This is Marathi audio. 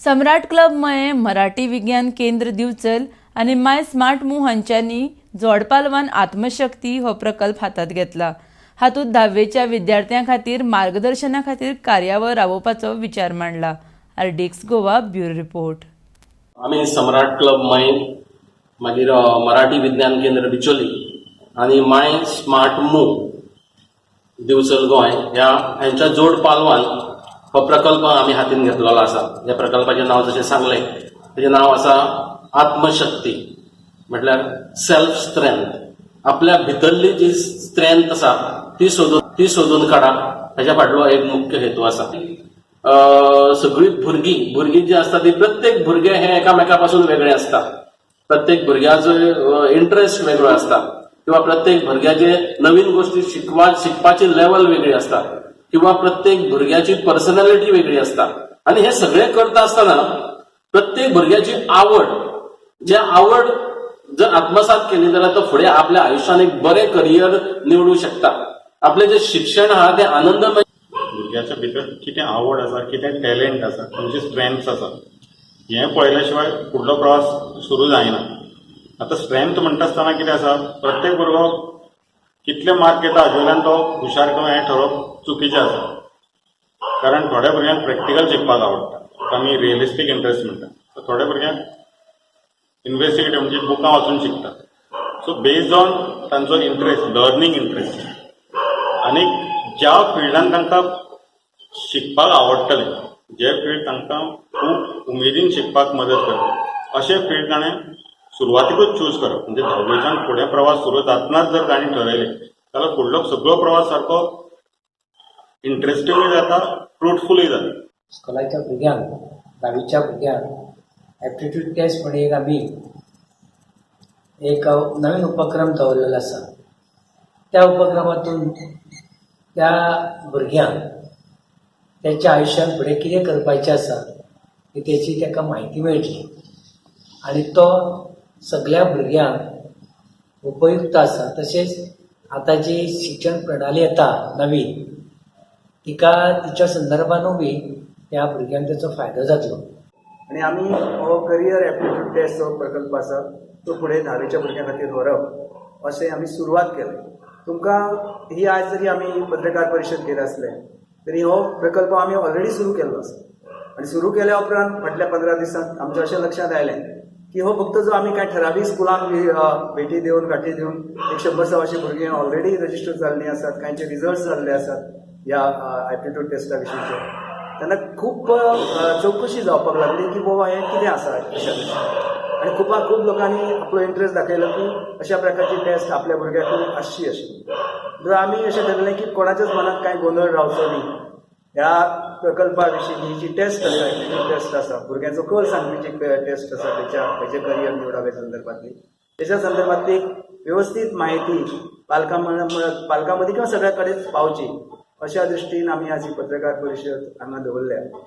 सम्राट क्लब मये मराठी विज्ञान केंद्र दिवचल आणि माय स्मार्ट मूव हांच्यांनी जोडपालवान आत्मशक्ती हो प्रकल्प हातात घेतला. हातूंत 10वेच्या विद्यार्थ्यां खातीर मार्गदर्शना खातीर कार्यावळ राबोवपाचो विचार मांडला. RDX Goa bureau report. आम्ही सम्राट क्लब मय मागीर मराठी विज्ञान केंद्र बिचोली आणि माय स्मार्ट मूव दिवचल गोंय ह्यांच्या जोड पालवान हो प्रकल्प आम्ही हातीन घेतलेलो आसा. या प्रकल्पाचे नाव जशें सांगलें तेजें नाव आसा आत्मशक्ती, म्हटल्यार सेल्फ स्ट्रेंथ. आपल्या भितरली जी स्ट्रेंथ आसा ती सोदून काडप हेच्या फाटलो एक मुख्य हेतू आसा. सगळी भुरगीं जी आसता ती प्रत्येक भुरगे हे एकामेका पासून वेगळे आसता. प्रत्येक भुरग्याचो इंटरेस्ट वेगळो आसता किंवा प्रत्येक भुरग्याचे नवीन गोष्टी शिकपाची लेवल वेगळी आसता किंवा प्रत्येक भुरग्याची पर्सनॅलिटी वेगळी असता. आणि हे सगळे करता असताना प्रत्येक भुरग्याची आवड जर आत्मसात केली जाल्यार तो फुडें आपल्या आयुष्यात एक बरें करियर निवडू शकता. आपले जे शिक्षण आहा ते आनंदमय. भुरग्याच्या भितर कितें आवड आसा, कितें टॅलेंट आसा, खंयचे स्ट्रेंथ्स आसा हें पळयल्या शिवाय फुडलो प्रवास सुरू जायना. आतां स्ट्रेंथ म्हणटा आसतना कितें आसा, प्रत्येक भुरगो कितले मार्क येता हाजे वयल्यान तो हुशार किंवा हें ठरोवप चुकीचें आसा. कारण थोड्या भुरग्यांक प्रॅक्टिकल शिकपाक आवडटा, आमी रियलिस्टीक इंट्रस्ट म्हणटा. थोड्या भुरग्यांक इन्व्हेस्टिगेटिव्ह म्हणजे बुकां वाचून शिकता. सो बेस्ड ऑन तांचो इंट्रस्ट, लर्निंग इंट्रस्ट आनी ज्या फिल्डान तांकां शिकपाक आवडटलें, जे फील्ड तांकां खूब उमेदीन शिकपाक मदत करता अशें फील्ड ताणें सुरवातीकूच चूज करप. म्हणजे 10वेच्यान फुडें प्रवास सुरू जातनाच जर ताणें ठरयलें जाल्यार फुडलो सगळो प्रवास सारको इंट्रस्टिंगूय जाता, फ्रुटफुलूय जाता. स्कुलाच्या भुरग्यांक 10वीच्या भुरग्यांक एप्टिट्यूड टेस्ट म्हणून एक आमी एक नवीन उपक्रम दवरलेलो आसा. त्या उपक्रमातून त्या भुरग्यांक त्याच्या आयुष्यात फुडें कितें करपाचें आसा तेची ताका म्हायती मेळटली आनी तो सगळ्या भुरग्यांक उपयुक्त आसा. तशेंच आतां जी शिक्षण प्रणाली येता नवी तिच्या संदर्भानूय बी त्या भुरग्यांक त्याचो फायदो जातलो. आणि आम्ही हो करियर एप्टिट्यूड टेस्ट जो प्रकल्प आसा तो फुडें 10वेच्या भुरग्यां खातीर व्हरप अशें आमी सुरवात केली. तुमकां ही आज जरी आमी पत्रकार परिशद घेत आसले तरी हो प्रकल्प आमी ऑलरेडी सुरू केल्लो आसा. आणि सुरू केल्या उपरांत फाटल्या 15 दिसांत आमच्या अशें लक्षात आयलें की हो फक्त जो आमी कांय ठरावीक स्कुलांक भेटी दिवन गाठी दिवन 100 भुरगीं ऑलरेडी रजिस्टर जाल्लीं आसात, कांयचे रिजल्ट जाल्ले आसात ह्या एप्टिट्यूड टेस्टा विशींचे. तेन्ना खूब चवकशी जावपाक लागली की बाबा हें कितें आसा अशा दृश्टीन. आनी खूब लोकांनी आपलो इंट्रस्ट दाखयलो की अशा प्रकारची टेस्ट आपल्या भुरग्याक आसची अशी. तर आमी अशें ठरलें की कोणाच्याच मनात कांय गोंधळ रावचो न्ही. ह्या प्रकल्पा विशीं ही जी टेस्ट आसा, एप्टिट्यूड टेस्ट आसा, भुरग्यांचो कल सांगपाची टेस्ट आसा तेचे करियर निवडावे संदर्भातली, त्याच्या संदर्भातली व्यवस्थीत म्हायती पालकां मदीं किंवा सगळ्या कडेन पावची अशा दृश्टीन आमी आज ही पत्रकार परिशद हांगा दवरल्या.